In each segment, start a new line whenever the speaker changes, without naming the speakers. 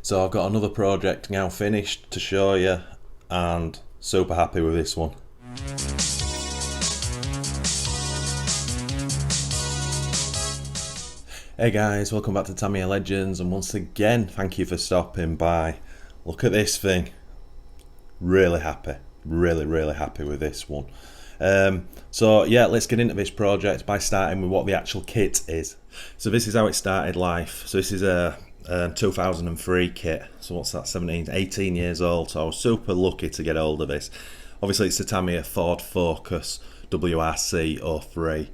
So I've got another project now finished to show you, and super happy with this one. Hey guys, welcome back to Tamiya Legends, and once again thank you for stopping by. Look at this thing. Really happy, really happy with this one. So yeah, let's get into this project by starting with what the actual kit is. So this is how it started life. So this is a 2003 kit. So what's that, 18 years old. So I was super lucky to get hold of this. Obviously it's the Tamiya Ford Focus WRC 03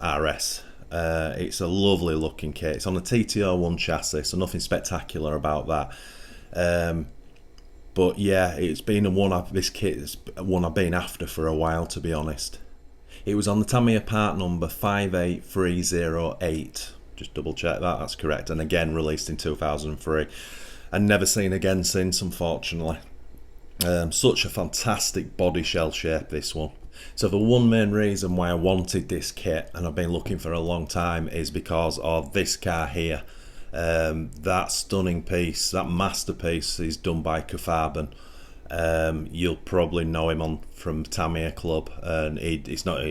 RS. It's a lovely looking kit. It's on a TTO1 chassis, so nothing spectacular about that. But yeah, it's been this kit is one I've been after for a while, to be honest. It was on the Tamiya part number 58308. Just double check that's correct. And again, released in 2003. And never seen again since, unfortunately. Such a fantastic body shell shape, this one. So the one main reason why I wanted this kit, and I've been looking for a long time, is because of this car here. That stunning piece, that masterpiece, is done by Kafarbin. You'll probably know him from Tamiya Club, and he's not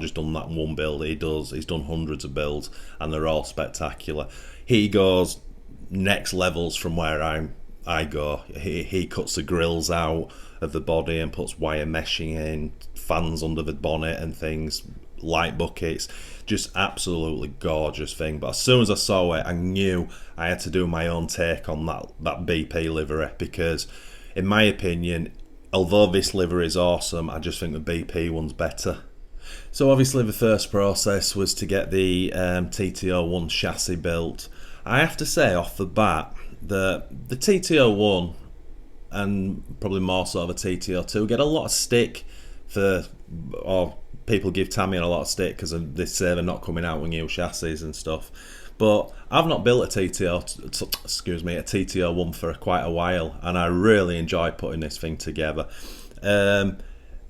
just done that one build. He's done hundreds of builds, and they're all spectacular. He goes next levels from where I go. He cuts the grills out of the body and puts wire meshing in, fans under the bonnet and things, light buckets. Just absolutely gorgeous thing. But as soon as I saw it, I knew I had to do my own take on that BP livery, because in my opinion, although this livery is awesome, I just think the BP one's better. So obviously the first process was to get the TTO1 chassis built. I have to say off the bat that the TTO1, and probably more so the TTO2, get a lot of stick or people give Tamiya a lot of stick because they say they're not coming out with new chassis and stuff. But I've not built a TTO1 for quite a while, and I really enjoy putting this thing together.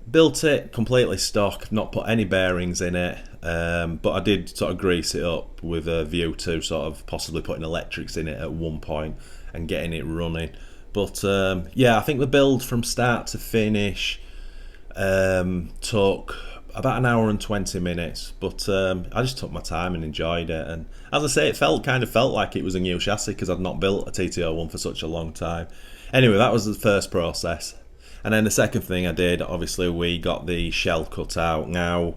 Built it completely stock, not put any bearings in it, but I did sort of grease it up with a view to sort of possibly putting electrics in it at one point and getting it running. But yeah, I think the build from start to finish took about an hour and 20 minutes, but I just took my time and enjoyed it. And as I say, it kind of felt like it was a new chassis because I'd not built a TTO1 for such a long time. Anyway, that was the first process. And then the second thing I did, obviously we got the shell cut out. Now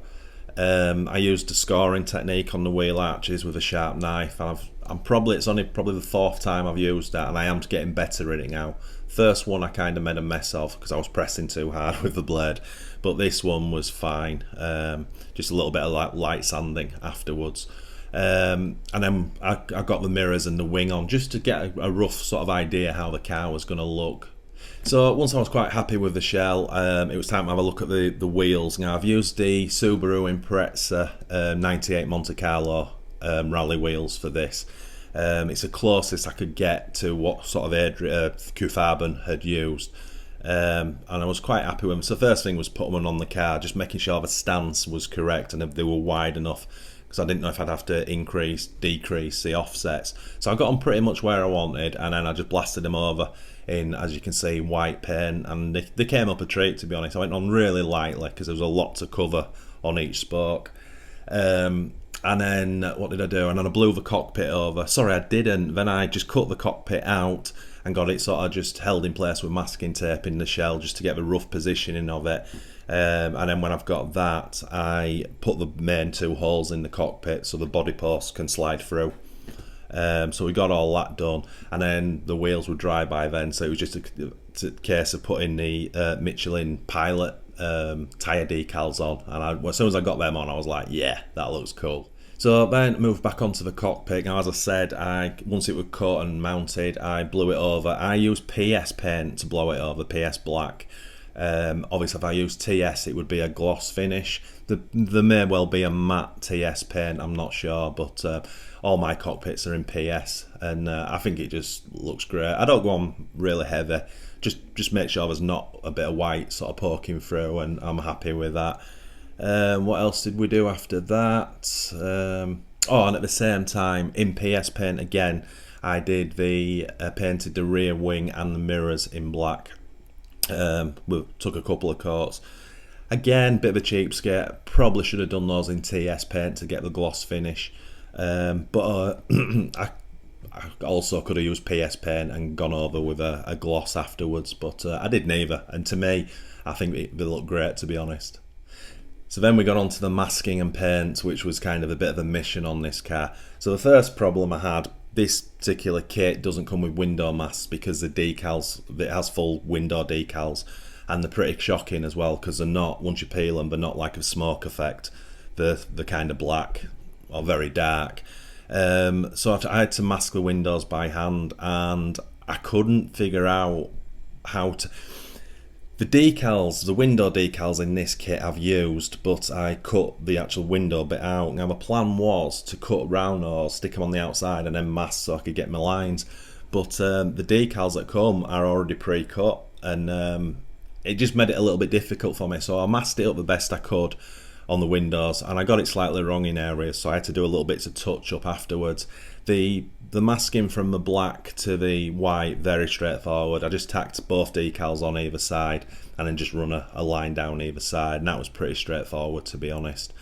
I used a scoring technique on the wheel arches with a sharp knife. It's only probably the fourth time I've used that, and I am getting better at it now. First one I kind of made a mess of because I was pressing too hard with the blade, but this one was fine. Just a little bit of light sanding afterwards. And then I got the mirrors and the wing on just to get a rough sort of idea how the car was going to look. So once I was quite happy with the shell, it was time to have a look at the wheels. Now I've used the Subaru Impreza 98 Monte Carlo Rally wheels for this. It's the closest I could get to what sort of Kafarbin had used, and I was quite happy with them. So the first thing was putting them on the car, just making sure the stance was correct and if they were wide enough, because I didn't know if I'd have to decrease the offsets. So I got them pretty much where I wanted, and then I just blasted them over in, as you can see, white paint, and they came up a treat, to be honest. I went on really lightly because there was a lot to cover on each spoke. And then what did I do? And then I blew the cockpit over. Sorry, I didn't. Then I just cut the cockpit out and got it sort of just held in place with masking tape in the shell just to get the rough positioning of it. And then when I've got that, I put the main two holes in the cockpit so the body posts can slide through. So we got all that done, and then the wheels were dry by then, so it was just a case of putting the Michelin Pilot tyre decals on, and as soon as I got them on I was like, yeah, that looks cool. So then moved back onto the cockpit. Now as I said, once it was cut and mounted, I blew it over. I used PS paint to blow it over, PS black. Obviously if I used TS it would be a gloss finish. There may well be a matte TS paint, I'm not sure, but all my cockpits are in PS, and I think it just looks great. I don't go on really heavy, just make sure there's not a bit of white sort of poking through, and I'm happy with that. What else did we do after that? Oh, and at the same time, in PS paint again, I did painted the rear wing and the mirrors in black. We took a couple of coats. Again, bit of a cheapskate. Probably should have done those in TS paint to get the gloss finish. But I also could have used PS paint and gone over with a gloss afterwards. But I did neither. And to me, I think they look great, to be honest. So then we got on to the masking and paint, which was kind of a bit of a mission on this car. So the first problem I had, this particular kit doesn't come with window masks because the decals, it has full window decals, and they're pretty shocking as well because they're not, once you peel them, they're not like a smoke effect. They're kind of black or very dark. So I had to mask the windows by hand, and I couldn't figure out how to... The decals, the window decals in this kit I've used, but I cut the actual window bit out. Now the plan was to cut round or stick them on the outside and then mask so I could get my lines. But the decals that come are already pre-cut, and it just made it a little bit difficult for me. So I masked it up the best I could on the windows, and I got it slightly wrong in areas, so I had to do a little bit of touch up afterwards. The masking from the black to the white, very straightforward. I just tacked both decals on either side and then just run a line down either side, and that was pretty straightforward, to be honest.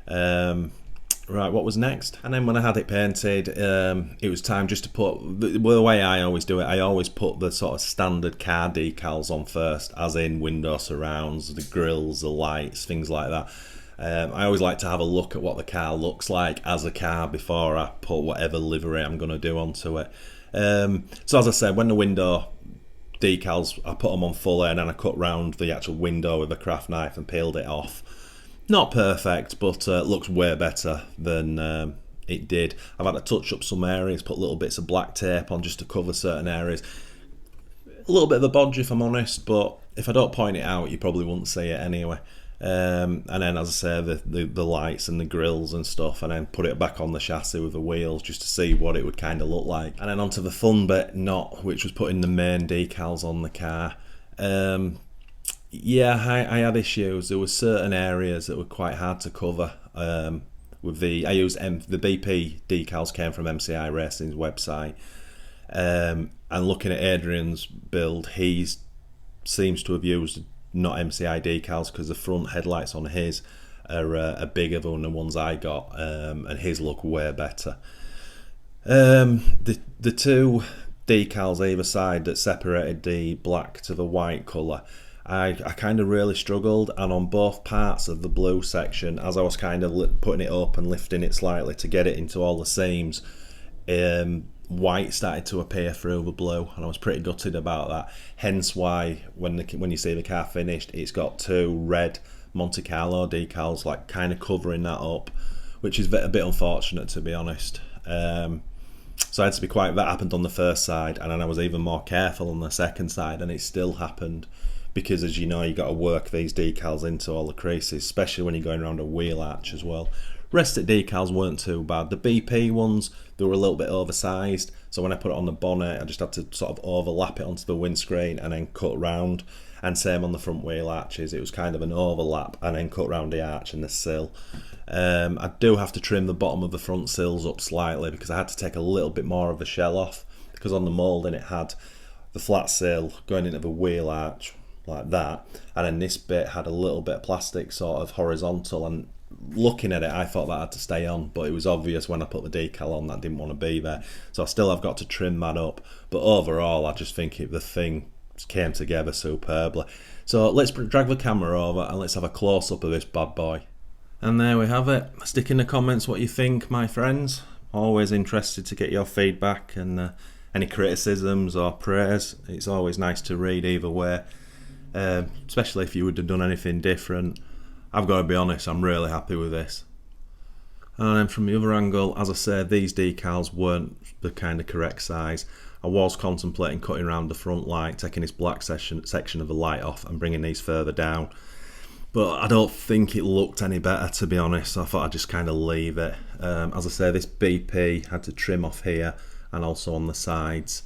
Right, what was next? And then when I had it painted, it was time just to put, the way I always do it, I always put the sort of standard car decals on first, as in window surrounds, the grills, the lights, things like that. I always like to have a look at what the car looks like as a car before I put whatever livery I'm going to do onto it. So as I said, when the window decals, I put them on fully, and then I cut round the actual window with a craft knife and peeled it off. Not perfect, but looks way better than it did. I've had to touch up some areas, put little bits of black tape on just to cover certain areas. A little bit of a bodge, if I'm honest, but if I don't point it out, you probably wouldn't see it anyway. And then, as I say, the lights and the grills and stuff, and then put it back on the chassis with the wheels just to see what it would kind of look like. And then onto the fun bit, which was putting the main decals on the car. Yeah, I had issues. There were certain areas that were quite hard to cover. I used the BP decals came from MCI Racing's website, and looking at Adrian's build, he seems to have used not MCI decals because the front headlights on his are bigger than the ones I got, and his look way better. The two decals either side that separated the black to the white colour, I kind of really struggled, and on both parts of the blue section, as I was kind of putting it up and lifting it slightly to get it into all the seams, white started to appear through the blue, and I was pretty gutted about that. Hence why when you see the car finished, it's got two red Monte Carlo decals like kind of covering that up, which is a bit unfortunate, to be honest. So I had to be quiet. That happened on the first side, and then I was even more careful on the second side, and it still happened because, as you know, you got to work these decals into all the creases, especially when you're going around a wheel arch as well. Rest of the decals weren't too bad. The BP ones, they were a little bit oversized, so when I put it on the bonnet, I just had to sort of overlap it onto the windscreen and then cut round. And same on the front wheel arches, it was kind of an overlap and then cut round the arch and the sill. I do have to trim the bottom of the front sills up slightly because I had to take a little bit more of the shell off, because on the moulding it had the flat sill going into the wheel arch like that, and then this bit had a little bit of plastic sort of horizontal, and looking at it I thought that had to stay on, but it was obvious when I put the decal on that didn't want to be there, so I still have got to trim that up. But overall I just think the thing came together superbly. So let's drag the camera over and let's have a close-up of this bad boy. And there we have it. Stick in the comments what you think, my friends. Always interested to get your feedback and any criticisms or praise. It's always nice to read either way, especially if you would have done anything different. I've got to be honest, I'm really happy with this. And then from the other angle, as I said, these decals weren't the kind of correct size. I was contemplating cutting around the front light, taking this black section of the light off and bringing these further down. But I don't think it looked any better, to be honest, so I thought I'd just kind of leave it. As I say, this BP had to trim off here and also on the sides.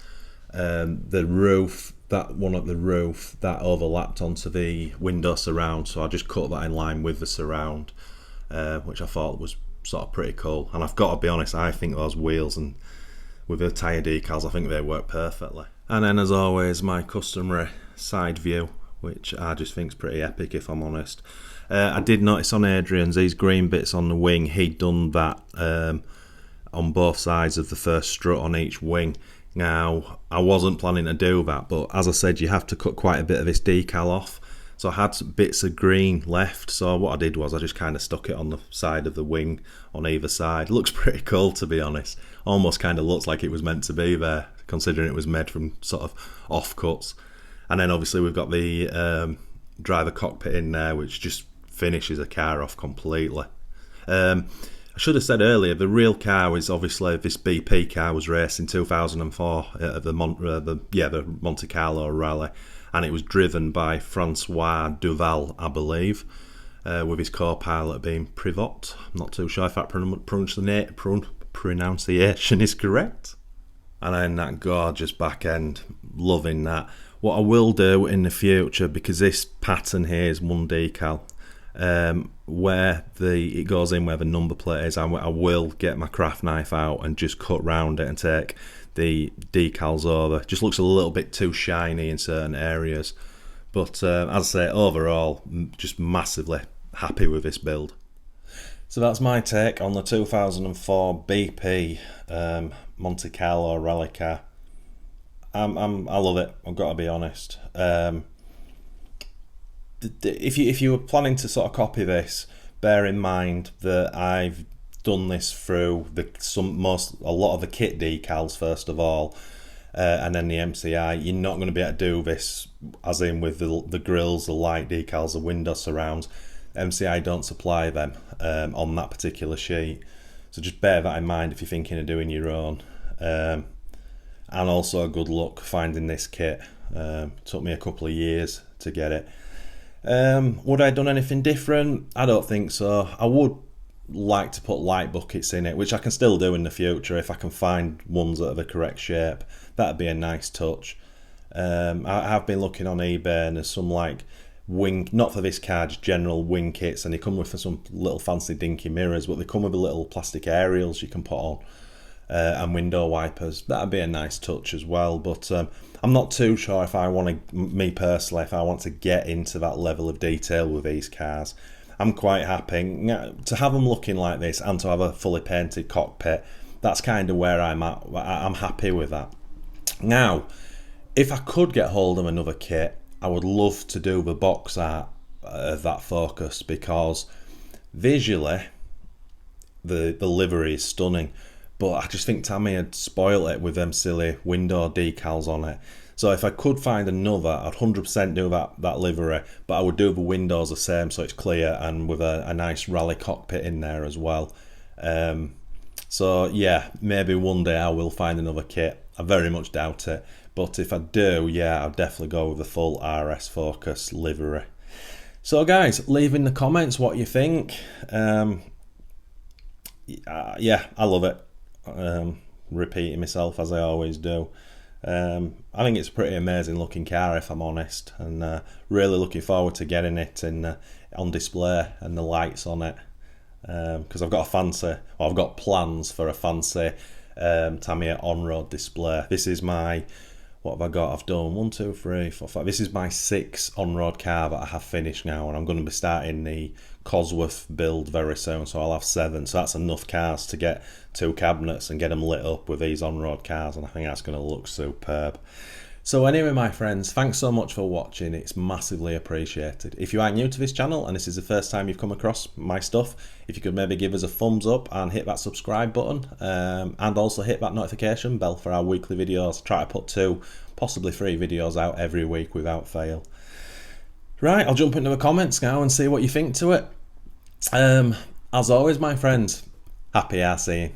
The roof, that one at the roof, that overlapped onto the window surround, so I just cut that in line with the surround, which I thought was sort of pretty cool. And I've got to be honest, I think those wheels and with the tyre decals. I think they work perfectly. And then as always, my customary side view, which I just think's pretty epic if I'm honest. I did notice on Adrian's, these green bits on the wing, he'd done that on both sides of the first strut on each wing. Now, I wasn't planning to do that, but as I said, you have to cut quite a bit of this decal off. So I had some bits of green left, so what I did was I just kind of stuck it on the side of the wing on either side. Looks pretty cool, to be honest. Almost kind of looks like it was meant to be there, considering it was made from sort of offcuts. And then obviously we've got the driver cockpit in there, which just finishes a car off completely. I should have said earlier, the real car is obviously this BP car was raced in 2004 at the Monte Carlo Rally, and it was driven by Francois Duval, I believe, with his co-pilot being Privot. I'm not too sure if that pronunciation is correct. And then that gorgeous back end, loving that. What I will do in the future, because this pattern here is one decal, where it goes in where the number plate is, I will get my craft knife out and just cut round it and take the decals over. Just looks a little bit too shiny in certain areas, but as I say, overall just massively happy with this build. So that's my take on the 2004 BP Monte Carlo Rally car. I love it, I've got to be honest. If you were planning to sort of copy this, bear in mind that I've done this through a lot of the kit decals first of all, and then the MCI. You're not going to be able to do this as in with the grills, the light decals, the window surrounds. MCI don't supply them on that particular sheet, so just bear that in mind if you're thinking of doing your own. And also good luck finding this kit. Took me a couple of years to get it. Would I have done anything different? I don't think so. I would like to put light buckets in it, which I can still do in the future if I can find ones that are the correct shape. That'd be a nice touch. I have been looking on eBay, and there's some like wing, not for this car, just general wing kits, and they come with some little fancy dinky mirrors, but they come with little plastic aerials you can put on, and window wipers. That'd be a nice touch as well, but I'm not too sure if I want to, me personally, if I want to get into that level of detail with these cars. I'm quite happy to have them looking like this and to have a fully painted cockpit. That's kind of where I'm at. I'm happy with that. Now, if I could get hold of another kit, I would love to do the box art of that Focus, because visually the livery is stunning, but I just think Tamiya had spoiled it with them silly window decals on it. So if I could find another, I'd 100% do that livery, but I would do the windows the same so it's clear and with a nice rally cockpit in there as well. So yeah, maybe one day I will find another kit. I very much doubt it, but if I do, yeah, I'll definitely go with the full RS Focus livery. So guys, leave in the comments what you think. Yeah, I love it. Repeating myself as I always do. I think it's a pretty amazing looking car if I'm honest, and really looking forward to getting it on display and the lights on it, because I've got I've got plans for a fancy Tamiya on-road display. This is my, what have I got? I've done 1, 2, 3, 4, 5. This is my 6th on-road car that I have finished now, and I'm going to be starting the Cosworth build very soon, so I'll have 7. So that's enough cars to get 2 cabinets and get them lit up with these on-road cars, and I think that's going to look superb. So anyway, my friends, thanks so much for watching. It's massively appreciated. If you are new to this channel and this is the first time you've come across my stuff, if you could maybe give us a thumbs up and hit that subscribe button, and also hit that notification bell for our weekly videos. Try to put 2, possibly 3 videos out every week without fail. Right, I'll jump into the comments now and see what you think to it. As always, my friends, happy RCing.